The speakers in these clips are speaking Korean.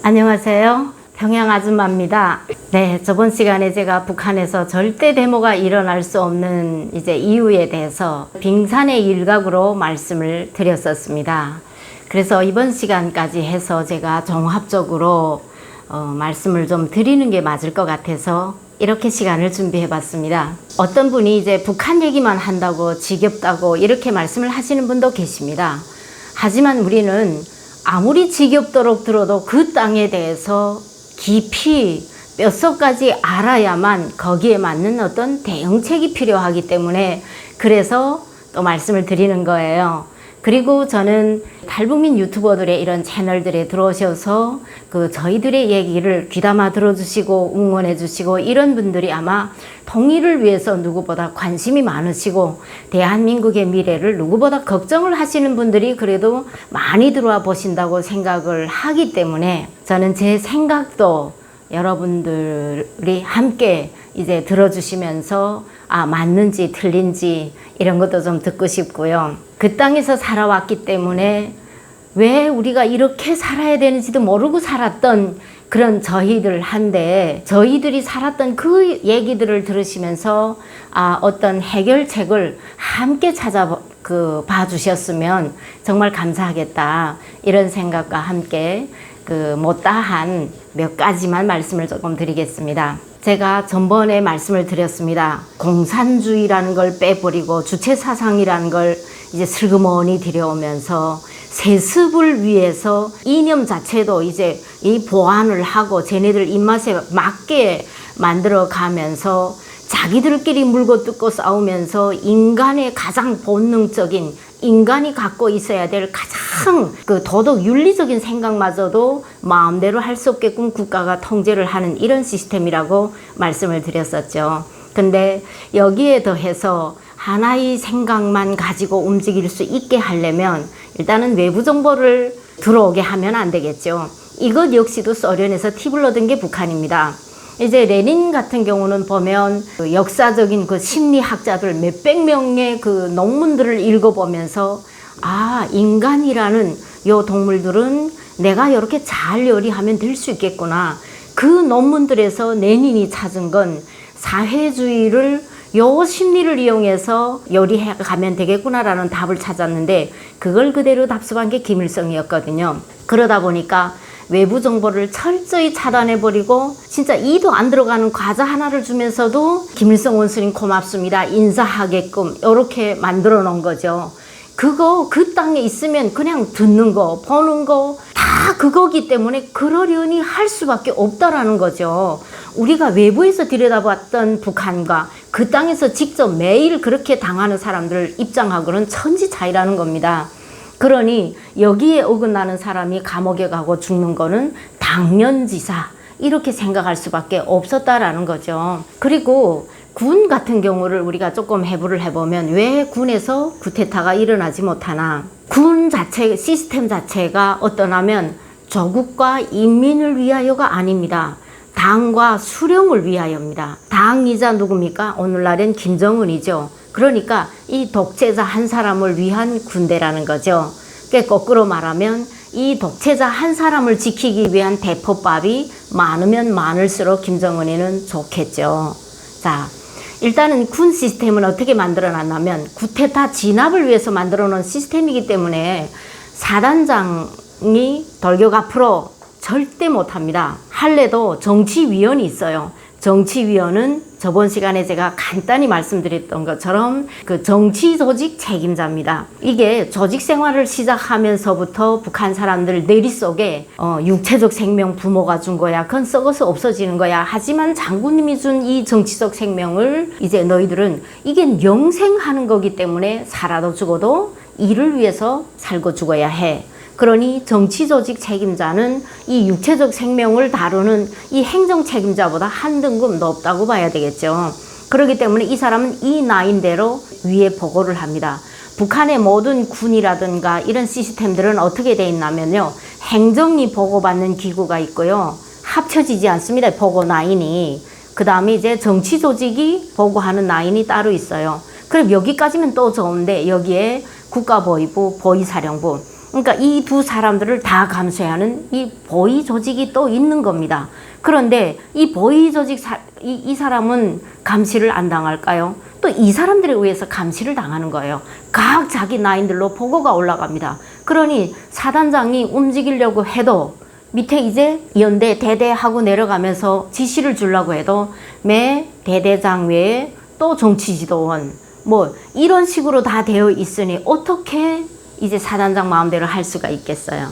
안녕하세요. 평양 아줌마입니다. 네, 저번 시간에 제가 북한에서 절대 데모가 일어날 수 없는 이유에 대해서 빙산의 일각으로 말씀을 드렸었습니다. 그래서 이번 시간까지 해서 제가 종합적으로 말씀을 좀 드리는 게 맞을 것 같아서 이렇게 시간을 준비해 봤습니다. 어떤 분이 북한 얘기만 한다고 지겹다고 이렇게 말씀을 하시는 분도 계십니다. 하지만 우리는 아무리 지겹도록 들어도 그 땅에 대해서 깊이 뼛속까지 알아야만 거기에 맞는 어떤 대응책이 필요하기 때문에 그래서 또 말씀을 드리는 거예요. 그리고 저는 탈북민 유튜버들의 이런 채널들에 들어오셔서 저희들의 얘기를 귀담아 들어주시고 응원해 주시고 이런 분들이 아마 통일을 위해서 누구보다 관심이 많으시고 대한민국의 미래를 누구보다 걱정을 하시는 분들이 그래도 많이 들어와 보신다고 생각을 하기 때문에 저는 제 생각도 여러분들이 함께 들어주시면서 맞는지 틀린지 이런 것도 좀 듣고 싶고요. 그 땅에서 살아왔기 때문에 왜 우리가 이렇게 살아야 되는지도 모르고 살았던 그런 저희들한데 저희들이 살았던 그 얘기들을 들으시면서 어떤 해결책을 함께 봐 주셨으면 정말 감사하겠다 이런 생각과 함께 못다한 몇 가지만 말씀을 조금 드리겠습니다. 제가 전번에 말씀을 드렸습니다. 공산주의라는 걸 빼버리고 주체사상이라는 걸 슬그머니 들여오면서 세습을 위해서 이념 자체도 이 보완을 하고 쟤네들 입맛에 맞게 만들어 가면서 자기들끼리 물고 뜯고 싸우면서 인간의 가장 본능적인 인간이 갖고 있어야 될 가장 도덕 윤리적인 생각마저도 마음대로 할 수 없게끔 국가가 통제를 하는 이런 시스템이라고 말씀을 드렸었죠. 근데 여기에 더해서 하나의 생각만 가지고 움직일 수 있게 하려면 일단은 외부 정보를 들어오게 하면 안 되겠죠. 이것 역시도 소련에서 팁을 얻은 게 북한입니다. 레닌 같은 경우는 보면 역사적인 심리학자들 몇백 명의 논문들을 읽어보면서 인간이라는 요 동물들은 내가 이렇게 잘 요리하면 될 수 있겠구나. 그 논문들에서 레닌이 찾은 건 사회주의를 요 심리를 이용해서 요리해 가면 되겠구나라는 답을 찾았는데 그걸 그대로 답습한 게 김일성이었거든요. 그러다 보니까 외부 정보를 철저히 차단해버리고 진짜 이도 안 들어가는 과자 하나를 주면서도 김일성 원수님 고맙습니다 인사하게끔 이렇게 만들어 놓은 거죠. 그 땅에 있으면 그냥 듣는 거 보는 거 다 그거기 때문에 그러려니 할 수밖에 없다라는 거죠. 우리가 외부에서 들여다봤던 북한과 그 땅에서 직접 매일 그렇게 당하는 사람들 입장하고는 천지 차이라는 겁니다. 그러니 여기에 어긋나는 사람이 감옥에 가고 죽는 거는 당연지사 이렇게 생각할 수밖에 없었다라는 거죠. 그리고 군 같은 경우를 우리가 조금 해부를 해보면 왜 군에서 쿠데타가 일어나지 못하나. 군 자체 시스템 자체가 어떠냐면 조국과 인민을 위하여가 아닙니다. 당과 수령을 위하여입니다. 당이자 누굽니까? 오늘날엔 김정은이죠. 그러니까 이 독재자 한 사람을 위한 군대라는 거죠. 그러니까 거꾸로 말하면 이 독재자 한 사람을 지키기 위한 대포밥이 많으면 많을수록 김정은이는 좋겠죠. 자, 일단은 군 시스템은 어떻게 만들어 놨냐면 쿠데타 진압을 위해서 만들어 놓은 시스템이기 때문에 사단장이 돌격 앞으로 절대 못합니다. 할래도 정치위원이 있어요. 정치위원은 저번 시간에 제가 간단히 말씀드렸던 것처럼 정치조직 책임자입니다. 이게 조직 생활을 시작하면서부터 북한 사람들 내릿속에 육체적 생명 부모가 준 거야. 그건 썩어서 없어지는 거야. 하지만 장군님이 준 이 정치적 생명을 너희들은 이게 영생하는 거기 때문에 살아도 죽어도 이를 위해서 살고 죽어야 해. 그러니 정치조직 책임자는 이 육체적 생명을 다루는 이 행정 책임자보다 한 등급 높다고 봐야 되겠죠. 그렇기 때문에 이 사람은 이 나인대로 위에 보고를 합니다. 북한의 모든 군이라든가 이런 시스템들은 어떻게 돼 있냐면요. 행정이 보고받는 기구가 있고요. 합쳐지지 않습니다. 보고 라인이. 그 다음에 정치조직이 보고하는 라인이 따로 있어요. 그럼 여기까지는 또 좋은데 여기에 국가보위부, 보위사령부 그러니까 이 두 사람들을 다 감시하는 이 보위 조직이 또 있는 겁니다. 그런데 이 보위 조직 이 사람은 감시를 안 당할까요? 또 이 사람들에 의해서 감시를 당하는 거예요. 각 자기 라인들로 보고가 올라갑니다. 그러니 사단장이 움직이려고 해도 밑에 이제 연대, 대대 하고 내려가면서 지시를 주려고 해도 매 대대장 외에 또 정치지도원 뭐 이런 식으로 다 되어 있으니 어떻게 이제 사단장 마음대로 할 수가 있겠어요.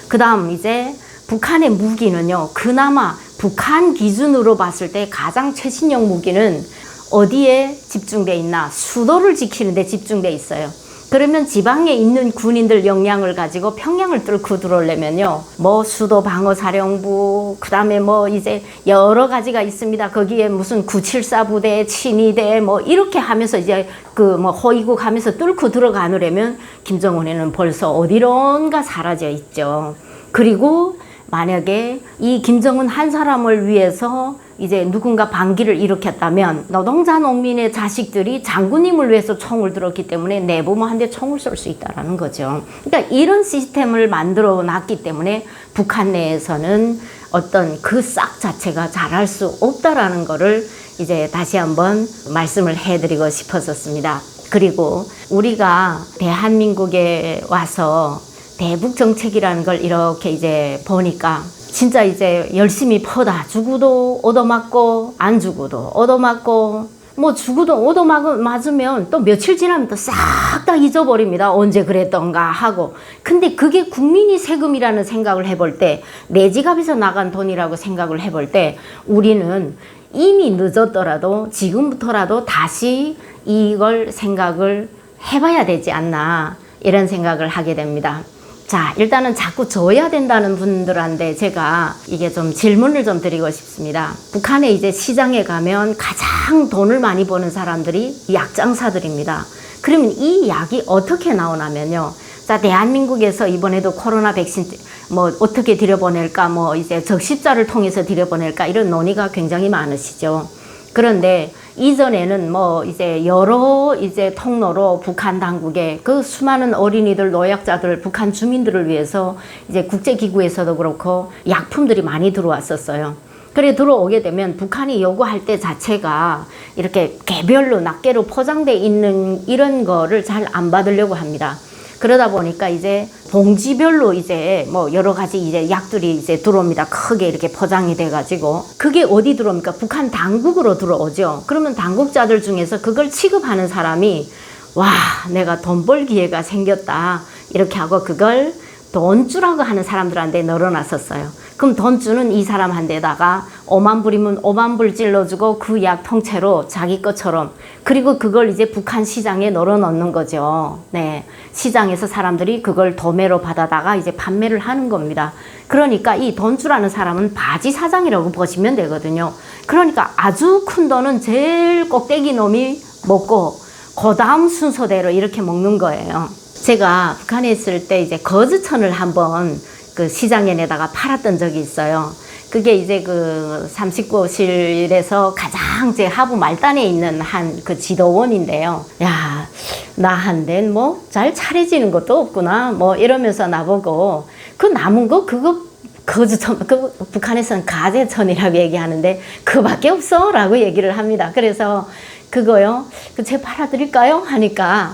그 다음 이제 북한의 무기는요, 그나마 북한 기준으로 봤을 때 가장 최신형 무기는 어디에 집중돼 있나? 수도를 지키는 데 집중돼 있어요. 그러면 지방에 있는 군인들 역량을 가지고 평양을 뚫고 들어오려면요, 뭐 수도 방어사령부, 그 다음에 뭐 이제 여러 가지가 있습니다. 거기에 무슨 974 부대, 친위대 뭐 이렇게 하면서 이제 그 뭐 호위국 하면서 뚫고 들어가느려면 김정은에는 벌써 어디론가 사라져 있죠. 그리고 만약에 이 김정은 한 사람을 위해서 이제 누군가 반기를 일으켰다면 노동자 농민의 자식들이 장군님을 위해서 총을 들었기 때문에 내부모한테 총을 쏠 수 있다는 거죠. 그러니까 이런 시스템을 만들어 놨기 때문에 북한 내에서는 어떤 그 싹 자체가 잘할 수 없다라는 거를 이제 다시 한번 말씀을 해드리고 싶었었습니다. 그리고 우리가 대한민국에 와서 대북 정책이라는 걸 이렇게 이제 보니까 진짜 이제 열심히 퍼다 죽어도 얻어맞고 안 죽어도 얻어맞고 뭐 죽어도 얻어맞으면 또 며칠 지나면 또 싹 다 잊어버립니다. 언제 그랬던가 하고. 근데 그게 국민이 세금이라는 생각을 해볼 때, 내 지갑에서 나간 돈이라고 생각을 해볼 때 우리는 이미 늦었더라도 지금부터라도 다시 이걸 생각을 해봐야 되지 않나, 이런 생각을 하게 됩니다. 자, 일단은 자꾸 져야 된다는 분들한테 제가 이게 좀 질문을 좀 드리고 싶습니다. 북한에 이제 시장에 가면 가장 돈을 많이 버는 사람들이 약장사들입니다. 그러면 이 약이 어떻게 나오냐면요. 자, 대한민국에서 이번에도 코로나 백신 뭐 어떻게 들여보낼까, 뭐 이제 적십자를 통해서 들여보낼까, 이런 논의가 굉장히 많으시죠. 그런데 이전에는 뭐 이제 여러 이제 통로로 북한 당국에 그 수많은 어린이들, 노약자들, 북한 주민들을 위해서 이제 국제기구에서도 그렇고 약품들이 많이 들어왔었어요. 그래 들어오게 되면 북한이 요구할 때 자체가 이렇게 개별로 낱개로 포장돼 있는 이런 거를 잘 안 받으려고 합니다. 그러다 보니까 이제 봉지별로 이제 뭐 여러 가지 이제 약들이 이제 들어옵니다. 크게 이렇게 포장이 돼가지고. 그게 어디 들어옵니까? 북한 당국으로 들어오죠. 그러면 당국자들 중에서 그걸 취급하는 사람이, 와, 내가 돈 벌 기회가 생겼다, 이렇게 하고 그걸 돈주라고 하는 사람들한테 널어놨었어요. 그럼 돈주는 이 사람한테다가 5만 불이면 5만 불 찔러주고 그 약 통째로 자기 것처럼, 그리고 그걸 이제 북한 시장에 널어놓는 거죠. 네, 시장에서 사람들이 그걸 도매로 받아다가 이제 판매를 하는 겁니다. 그러니까 이 돈주라는 사람은 바지 사장이라고 보시면 되거든요. 그러니까 아주 큰 돈은 제일 꼭대기 놈이 먹고 그 다음 순서대로 이렇게 먹는 거예요. 제가 북한에 있을 때 이제 거즈천을 한번 그 시장에 내다가 팔았던 적이 있어요. 그게 이제 그 39실에서 가장 제 하부 말단에 있는 한 그 지도원인데요. 야, 나한테 뭐 잘 차려지는 것도 없구나, 뭐 이러면서 나보고 그 남은 거 그거 거즈천, 그 북한에서는 가재천이라고 얘기하는데 그밖에 없어 라고 얘기를 합니다. 그래서 그거요, 그 제가 팔아드릴까요? 하니까,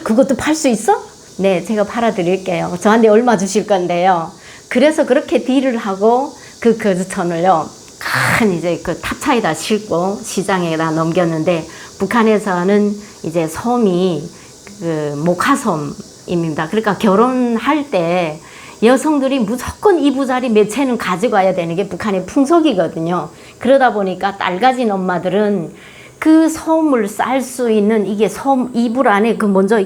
그것도 팔 수 있어? 네, 제가 팔아드릴게요. 저한테 얼마 주실 건데요. 그래서 그렇게 딜을 하고 그 거즈천을요, 큰 이제 그 탑차에다 싣고 시장에다 넘겼는데, 북한에서는 이제 섬이 그 목화섬입니다. 그러니까 결혼할 때 여성들이 무조건 이부자리 몇 채는 가지고 와야 되는 게 북한의 풍속이거든요. 그러다 보니까 딸 가진 엄마들은 그 섬을 쌀 수 있는 이게 섬 이불 안에 그 먼저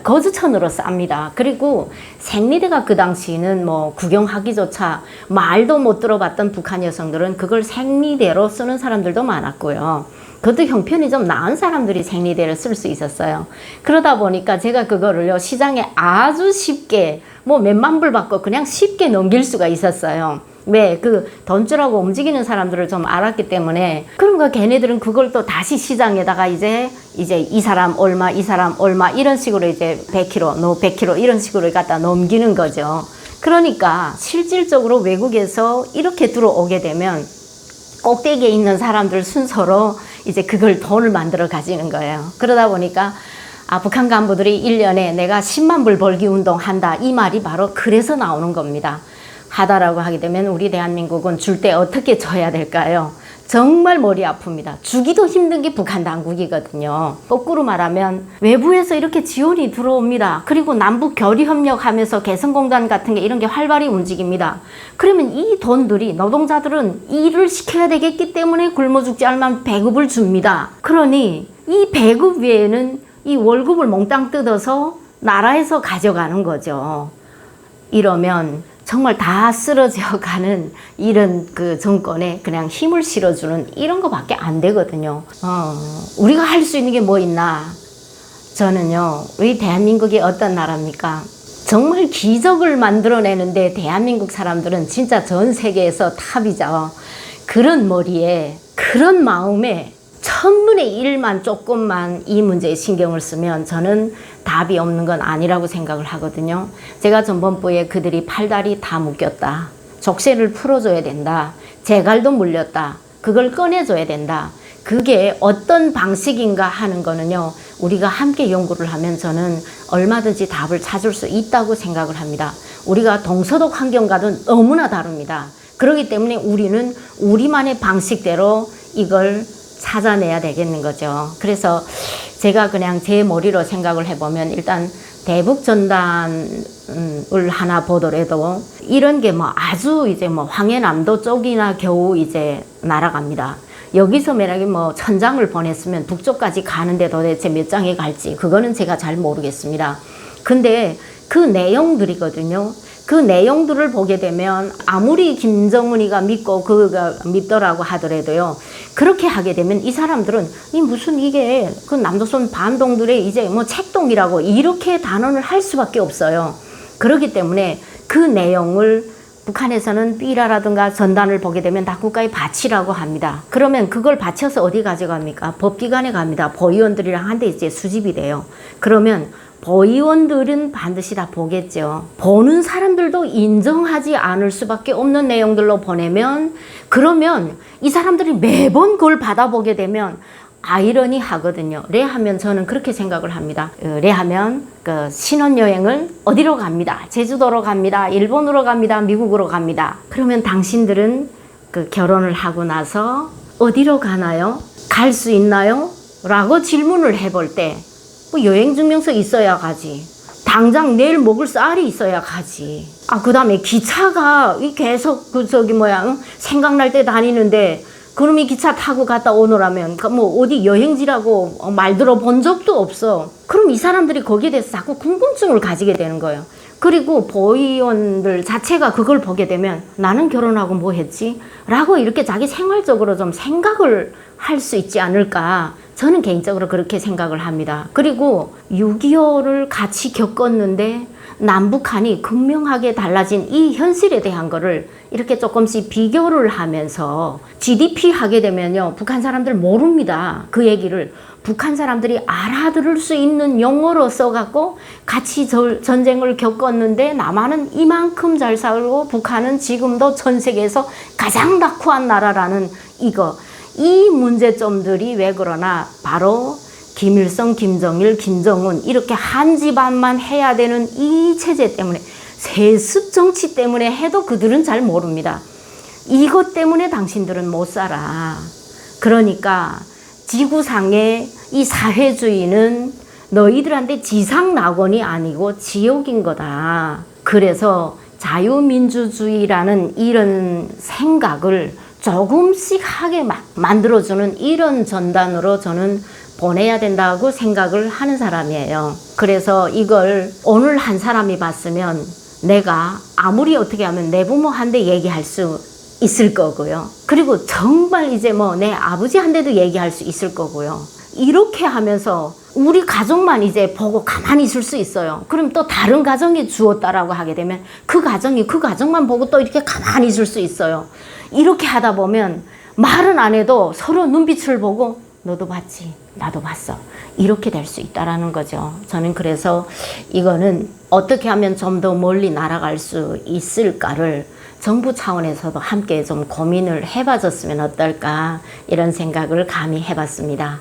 거즈천으로 쌉니다. 그리고 생리대가 그 당시에는 뭐 구경하기조차 말도 못 들어봤던 북한 여성들은 그걸 생리대로 쓰는 사람들도 많았고요. 그것도 형편이 좀 나은 사람들이 생리대를 쓸 수 있었어요. 그러다 보니까 제가 그거를요, 시장에 아주 쉽게 뭐 몇만 불 받고 그냥 쉽게 넘길 수가 있었어요. 왜? 그 돈줄하고 움직이는 사람들을 좀 알았기 때문에 그런 거 걔네들은 그걸 또 다시 시장에다가 이제 이 사람 얼마, 이 사람 얼마 이런 식으로 이제 100kg, 너 100kg 이런 식으로 갖다 넘기는 거죠. 그러니까 실질적으로 외국에서 이렇게 들어오게 되면 꼭대기에 있는 사람들 순서로 이제 그걸 돈을 만들어 가지는 거예요. 그러다 보니까 북한 간부들이 1년에 내가 10만 불 벌기 운동한다. 이 말이 바로 그래서 나오는 겁니다. 하다라고 하게 되면 우리 대한민국은 줄 때 어떻게 줘야 될까요? 정말 머리 아픕니다. 주기도 힘든 게 북한 당국이거든요. 거꾸로 말하면 외부에서 이렇게 지원이 들어옵니다. 그리고 남북 교류협력하면서 개성공단 같은 게 이런 게 활발히 움직입니다. 그러면 이 돈들이 노동자들은 일을 시켜야 되겠기 때문에 굶어 죽지 않을 만한 배급을 줍니다. 그러니 이 배급 외에는 이 월급을 몽땅 뜯어서 나라에서 가져가는 거죠. 이러면 정말 다 쓰러져 가는 이런 그 정권에 그냥 힘을 실어주는 이런 거밖에 안 되거든요. 우리가 할 수 있는 게 뭐 있나? 저는요, 우리 대한민국이 어떤 나라입니까? 정말 기적을 만들어내는데 대한민국 사람들은 진짜 전 세계에서 탑이죠. 그런 머리에, 그런 마음에 1000분의 1만 조금만 이 문제에 신경을 쓰면 저는 답이 없는 건 아니라고 생각을 하거든요. 제가 전번부에 그들이 팔다리 다 묶였다. 족쇄를 풀어줘야 된다. 재갈도 물렸다. 그걸 꺼내줘야 된다. 그게 어떤 방식인가 하는 거는요. 우리가 함께 연구를 하면 저는 얼마든지 답을 찾을 수 있다고 생각을 합니다. 우리가 동서독 환경과는 너무나 다릅니다. 그렇기 때문에 우리는 우리만의 방식대로 이걸 찾아내야 되겠는 거죠. 그래서 제가 그냥 제 머리로 생각을 해보면 일단 대북 전단을 하나 보더라도 이런 게 뭐 아주 이제 뭐 황해남도 쪽이나 겨우 이제 날아갑니다. 여기서 만약에 뭐 1000장을 보냈으면 북쪽까지 가는데 도대체 몇 장이 갈지 그거는 제가 잘 모르겠습니다. 근데 그 내용들이거든요. 그 내용들을 보게 되면 아무리 김정은이가 믿고 그가 믿더라고 하더라도요. 그렇게 하게 되면 이 사람들은 이 무슨 이게 그 남조선 반동들의 이제 뭐 책동이라고 이렇게 단언을 할 수밖에 없어요. 그렇기 때문에 그 내용을 북한에서는 삐라라든가 전단을 보게 되면 다 국가의 바치라고 합니다. 그러면 그걸 바쳐서 어디 가져갑니까? 법기관에 갑니다. 보위원들이랑 한데 이제 수집이 돼요. 그러면 보위원들은 반드시 다 보겠죠. 보는 사람들도 인정하지 않을 수밖에 없는 내용들로 보내면 그러면 이 사람들이 매번 그걸 받아보게 되면 아이러니 하거든요. 레하면 저는 그렇게 생각을 합니다. 레하면 그 신혼여행을 어디로 갑니다. 제주도로 갑니다. 일본으로 갑니다. 미국으로 갑니다. 그러면 당신들은 그 결혼을 하고 나서 어디로 가나요? 갈 수 있나요? 라고 질문을 해볼 때 뭐 여행증명서 있어야 가지. 당장 내일 먹을 쌀이 있어야 가지. 그 다음에 기차가 계속 생각날 때 다니는데 그럼 이 기차 타고 갔다 오노라면 뭐 어디 여행지라고 말 들어본 적도 없어. 그럼 이 사람들이 거기에 대해서 자꾸 궁금증을 가지게 되는 거예요. 그리고 보위원들 자체가 그걸 보게 되면 나는 결혼하고 뭐 했지? 라고 이렇게 자기 생활적으로 좀 생각을 할 수 있지 않을까. 저는 개인적으로 그렇게 생각을 합니다. 그리고 6.25를 같이 겪었는데 남북한이 극명하게 달라진 이 현실에 대한 거를 이렇게 조금씩 비교를 하면서 GDP 하게 되면요. 북한 사람들 모릅니다. 그 얘기를. 북한 사람들이 알아들을 수 있는 용어로 써갖고 같이 전쟁을 겪었는데 남한은 이만큼 잘 살고 북한은 지금도 전 세계에서 가장 낙후한 나라라는 이 문제점들이 왜 그러나 바로 김일성, 김정일, 김정은 이렇게 한 집안만 해야 되는 이 체제 때문에 세습 정치 때문에 해도 그들은 잘 모릅니다. 이것 때문에 당신들은 못 살아. 그러니까 지구상의 이 사회주의는 너희들한테 지상낙원이 아니고 지옥인 거다. 그래서 자유민주주의라는 이런 생각을 조금씩 하게 만들어주는 이런 전단으로 저는 보내야 된다고 생각을 하는 사람이에요. 그래서 이걸 오늘 한 사람이 봤으면 내가 아무리 어떻게 하면 내 부모한테 얘기할 수 있을 거고요. 그리고 정말 이제 뭐 내 아버지한테도 얘기할 수 있을 거고요. 이렇게 하면서 우리 가족만 이제 보고 가만히 있을 수 있어요. 그럼 또 다른 가정이 주었다라고 하게 되면 그 가정이 그 가정만 보고 또 이렇게 가만히 있을 수 있어요. 이렇게 하다 보면 말은 안 해도 서로 눈빛을 보고 너도 봤지, 나도 봤어. 이렇게 될 수 있다라는 거죠. 저는 그래서 이거는 어떻게 하면 좀 더 멀리 날아갈 수 있을까를 정부 차원에서도 함께 좀 고민을 해봐줬으면 어떨까 이런 생각을 감히 해봤습니다.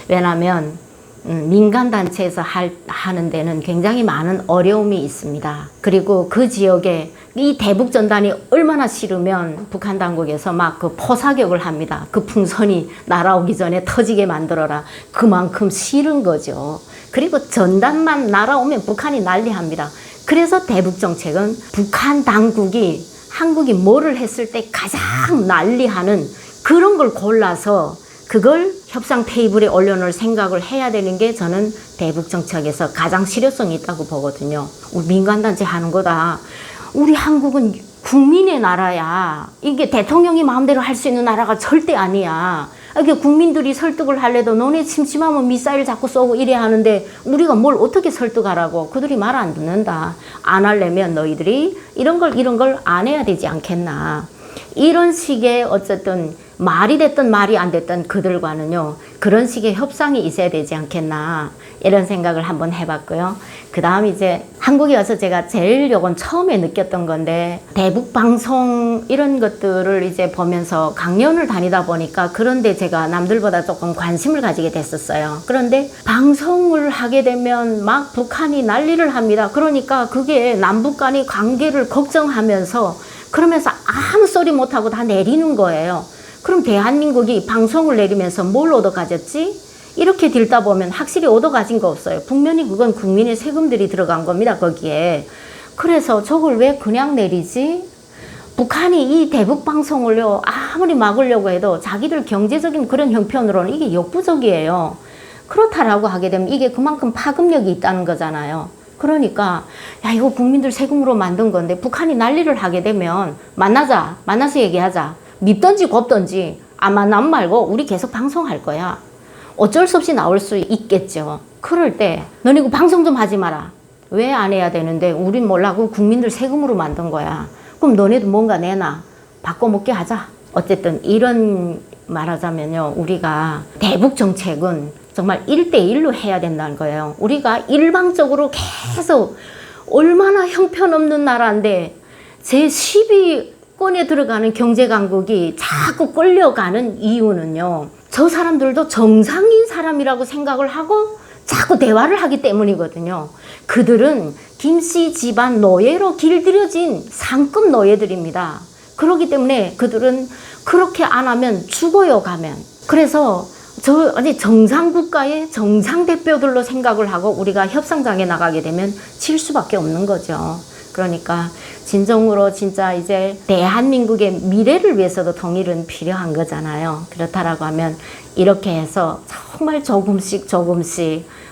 왜냐하면 민간단체에서 하는 데는 굉장히 많은 어려움이 있습니다. 그리고 그 지역에 이 대북전단이 얼마나 싫으면 북한 당국에서 막 그 포사격을 합니다. 그 풍선이 날아오기 전에 터지게 만들어라. 그만큼 싫은 거죠. 그리고 전단만 날아오면 북한이 난리합니다. 그래서 대북정책은 북한 당국이 한국이 뭐를 했을 때 가장 난리하는 그런 걸 골라서 그걸 협상 테이블에 올려놓을 생각을 해야 되는 게 저는 대북정책에서 가장 실효성이 있다고 보거든요. 우리 민간단체 하는 거다. 우리 한국은 국민의 나라야. 이게 대통령이 마음대로 할 수 있는 나라가 절대 아니야. 이게 국민들이 설득을 하려도 너네 심심하면 미사일 자꾸 쏘고 이래야 하는데 우리가 뭘 어떻게 설득하라고. 그들이 말 안 듣는다. 안 하려면 너희들이 이런 걸 안 해야 되지 않겠나. 이런 식의 어쨌든 말이 됐든 말이 안 됐든 그들과는요 그런 식의 협상이 있어야 되지 않겠나 이런 생각을 한번 해봤고요. 그 다음 이제 한국에 와서 제가 제일 요건 처음에 느꼈던 건데 대북 방송 이런 것들을 이제 보면서 강연을 다니다 보니까 그런데 제가 남들보다 조금 관심을 가지게 됐었어요. 그런데 방송을 하게 되면 막 북한이 난리를 합니다. 그러니까 그게 남북 간의 관계를 걱정하면서 그러면서 아무 소리 못하고 다 내리는 거예요. 그럼 대한민국이 방송을 내리면서 뭘 얻어가졌지? 이렇게 들다 보면 확실히 얻어가진 거 없어요. 분명히 그건 국민의 세금들이 들어간 겁니다, 거기에. 그래서 저걸 왜 그냥 내리지? 북한이 이 대북 방송을요, 아무리 막으려고 해도 자기들 경제적인 그런 형편으로는 이게 역부족이에요. 그렇다라고 하게 되면 이게 그만큼 파급력이 있다는 거잖아요. 그러니까 야 이거 국민들 세금으로 만든 건데 북한이 난리를 하게 되면 만나서 얘기하자. 밉던지 곱던지 아마 남 말고 우리 계속 방송할 거야. 어쩔 수 없이 나올 수 있겠죠. 그럴 때 너네 그 방송 좀 하지 마라. 왜 안 해야 되는데 우린 몰라고 국민들 세금으로 만든 거야. 그럼 너네도 뭔가 내놔. 바꿔먹게 하자. 어쨌든 이런 말하자면요. 우리가 대북 정책은 정말 1대1로 해야 된다는 거예요. 우리가 일방적으로 계속 얼마나 형편없는 나라인데 제12권에 들어가는 경제강국이 자꾸 끌려가는 이유는요. 저 사람들도 정상인 사람이라고 생각을 하고 자꾸 대화를 하기 때문이거든요. 그들은 김씨 집안 노예로 길들여진 상급 노예들입니다. 그렇기 때문에 그들은 그렇게 안 하면 죽어요, 가면. 그래서 아니 정상국가의 정상대표들로 생각을 하고 우리가 협상장에 나가게 되면 질 수밖에 없는 거죠. 그러니까 진정으로 진짜 이제 대한민국의 미래를 위해서도 통일은 필요한 거잖아요. 그렇다라고 하면 이렇게 해서 정말 조금씩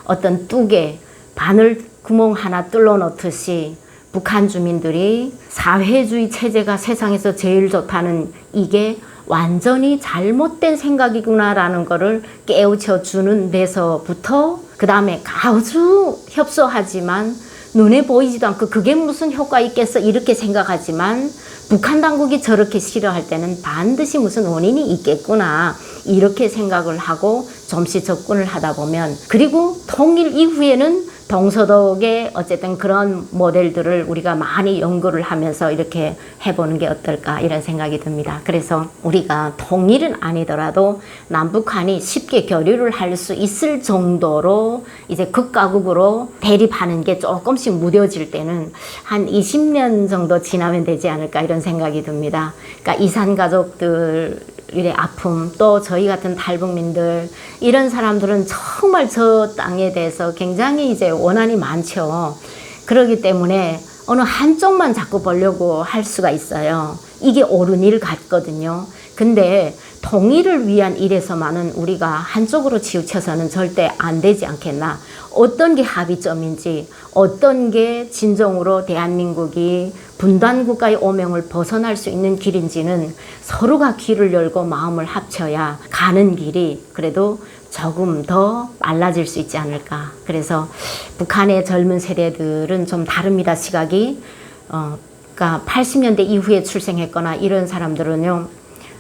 어떤 뚝에 바늘 구멍 하나 뚫어 놓듯이 북한 주민들이 사회주의 체제가 세상에서 제일 좋다는 이게 완전히 잘못된 생각이구나라는 거를 깨우쳐 주는 데서부터 그 다음에 아주 협소하지만 눈에 보이지도 않고 그게 무슨 효과 있겠어 이렇게 생각하지만 북한 당국이 저렇게 싫어할 때는 반드시 무슨 원인이 있겠구나 이렇게 생각을 하고 좀씩 접근을 하다 보면 그리고 통일 이후에는 동서독의 어쨌든 그런 모델들을 우리가 많이 연구를 하면서 이렇게 해보는 게 어떨까 이런 생각이 듭니다. 그래서 우리가 통일은 아니더라도 남북한이 쉽게 교류를 할 수 있을 정도로 이제 극과 극으로 대립하는 게 조금씩 무뎌질 때는 한 20년 정도 지나면 되지 않을까 이런 생각이 듭니다. 그러니까 이산 가족들의 아픔 또 저희 같은 탈북민들 이런 사람들은 정말 저 땅에 대해서 굉장히 이제 원한이 많죠. 그렇기 때문에 어느 한쪽만 자꾸 보려고 할 수가 있어요. 이게 옳은 일 같거든요. 근데 통일을 위한 일에서만은 우리가 한쪽으로 치우쳐서는 절대 안 되지 않겠나. 어떤 게 합의점인지, 어떤 게 진정으로 대한민국이 분단국가의 오명을 벗어날 수 있는 길인지는 서로가 귀를 열고 마음을 합쳐야 가는 길이 그래도 조금 더 빨라질 수 있지 않을까. 그래서 북한의 젊은 세대들은 좀 다릅니다. 시각이. 그러니까 80년대 이후에 출생했거나 이런 사람들은요,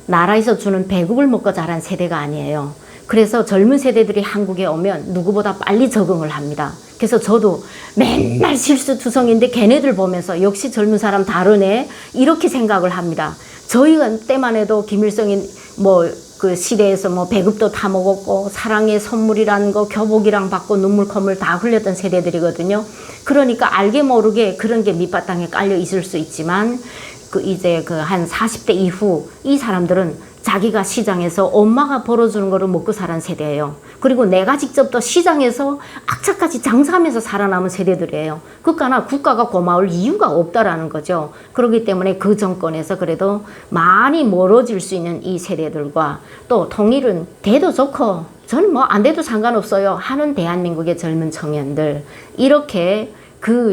나라에서 주는 배국을 먹고 자란 세대가 아니에요. 그래서 젊은 세대들이 한국에 오면 누구보다 빨리 적응을 합니다. 그래서 저도 맨날 실수투성인데 걔네들 보면서 역시 젊은 사람 다르네 이렇게 생각을 합니다. 저희가 때만 해도 김일성이 그 시대에서 배급도 다 먹었고 사랑의 선물이라는 거 교복이랑 받고 눈물 콧물 다 흘렸던 세대들이거든요. 그러니까 알게 모르게 그런 게 밑바탕에 깔려 있을 수 있지만 이제 한 40대 이후 이 사람들은 자기가 시장에서 엄마가 벌어주는 거를 먹고 살은 세대예요. 그리고 내가 직접 또 시장에서 악착같이 장사하면서 살아남은 세대들이에요. 그러니까 국가가 고마울 이유가 없다라는 거죠. 그렇기 때문에 그 정권에서 그래도 많이 멀어질 수 있는 이 세대들과 또 통일은 돼도 좋고 저는 안 돼도 상관없어요 하는 대한민국의 젊은 청년들, 이렇게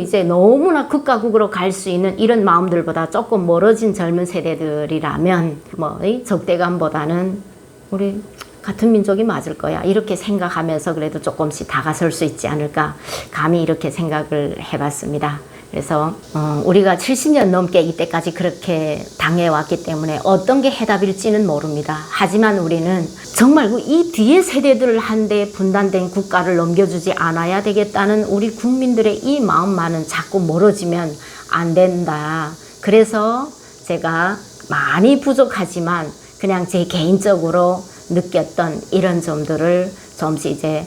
이제 너무나 극과극으로 갈 수 있는 이런 마음들보다 조금 멀어진 젊은 세대들이라면 이 적대감보다는 우리 같은 민족이 맞을 거야 이렇게 생각하면서 그래도 조금씩 다가설 수 있지 않을까, 감히 이렇게 생각을 해봤습니다. 그래서 우리가 70년 넘게 이때까지 그렇게 당해왔기 때문에 어떤 게 해답일지는 모릅니다. 하지만 우리는 정말 이 뒤에 세대들 한데 분단된 국가를 넘겨주지 않아야 되겠다는 우리 국민들의 이 마음만은 자꾸 멀어지면 안 된다. 그래서 제가 많이 부족하지만 그냥 제 개인적으로 느꼈던 이런 점들을 좀씩 이제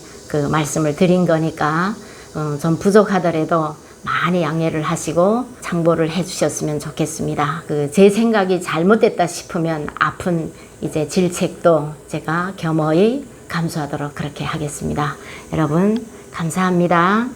말씀을 드린 거니까 좀 부족하더라도 많이 양해를 하시고 참고를 해주셨으면 좋겠습니다. 제 생각이 잘못됐다 싶으면 아픈 이제 질책도 제가 겸허히 감수하도록 그렇게 하겠습니다. 여러분 감사합니다.